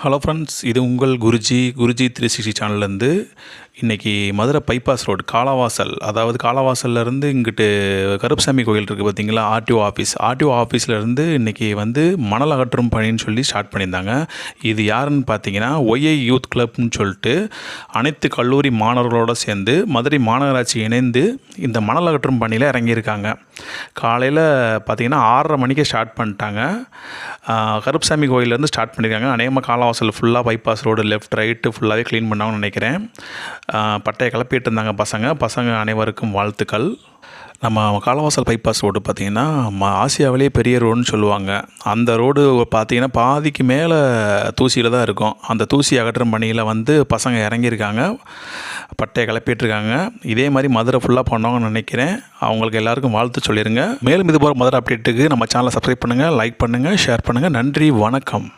Hello friends, இது உங்கள் குருஜி 360 சேனல்லேருந்து இன்றைக்கி மதுரை பைபாஸ் ரோடு காலவாசல், அதாவது காலவாசல்லேருந்து இங்கிட்டு கருப்பசாமி கோயில் இருக்குது பார்த்தீங்களா, ஆர்டிஓ ஆஃபீஸ்லேருந்து இன்றைக்கி மணல் அகற்றும் பணின்னு சொல்லி ஸ்டார்ட் பண்ணியிருந்தாங்க. இது யாருன்னு பார்த்தீங்கன்னா ஒய்ஐ யூத் கிளப்னு சொல்லிட்டு அனைத்து கல்லூரி மாணவர்களோடு சேர்ந்து மதுரை மாநகராட்சி இணைந்து இந்த மணல் அகற்றும் பணியில் இறங்கியிருக்காங்க. காலையில் பார்த்திங்கன்னா 6:30 மணிக்கு ஸ்டார்ட் பண்ணிட்டாங்க. கருப்பசாமி கோயிலேருந்து ஸ்டார்ட் பண்ணியிருக்காங்க. அநேகமாக காலவாசல் ஃபுல்லாக பைபாஸ் ரோடு லெஃப்ட் ரைட்டு ஃபுல்லாகவே க்ளீன் பண்ணாங்கன்னு நினைக்கிறேன். பட்டையை கிளப்பிட்டு இருந்தாங்க பசங்க அனைவருக்கும் வாழ்த்துக்கள். நம்ம காலவாசல் பைபாஸ் ரோடு பார்த்திங்கன்னா ஆசியாவிலேயே பெரிய ரோடுன்னு சொல்லுவாங்க. அந்த ரோடு பார்த்திங்கன்னா பாதிக்கு மேலே தூசியில் தான் இருக்கும். அந்த தூசி அகற்றும் பணியில் பசங்க இறங்கியிருக்காங்க, பட்டையை கிளப்பிட்டுருக்காங்க. இதே மாதிரி மதுரை ஃபுல்லாக பண்ணவங்கன்னு நினைக்கிறேன். அவங்களுக்கு எல்லாருக்கும் வாழ்த்து சொல்லிடுங்க. மேலும் இது போல் மதுரை அப்டேட்டுக்கு நம்ம சேனலை சப்ஸ்கிரைப் பண்ணுங்கள், லைக் பண்ணுங்கள், ஷேர் பண்ணுங்கள். நன்றி, வணக்கம்.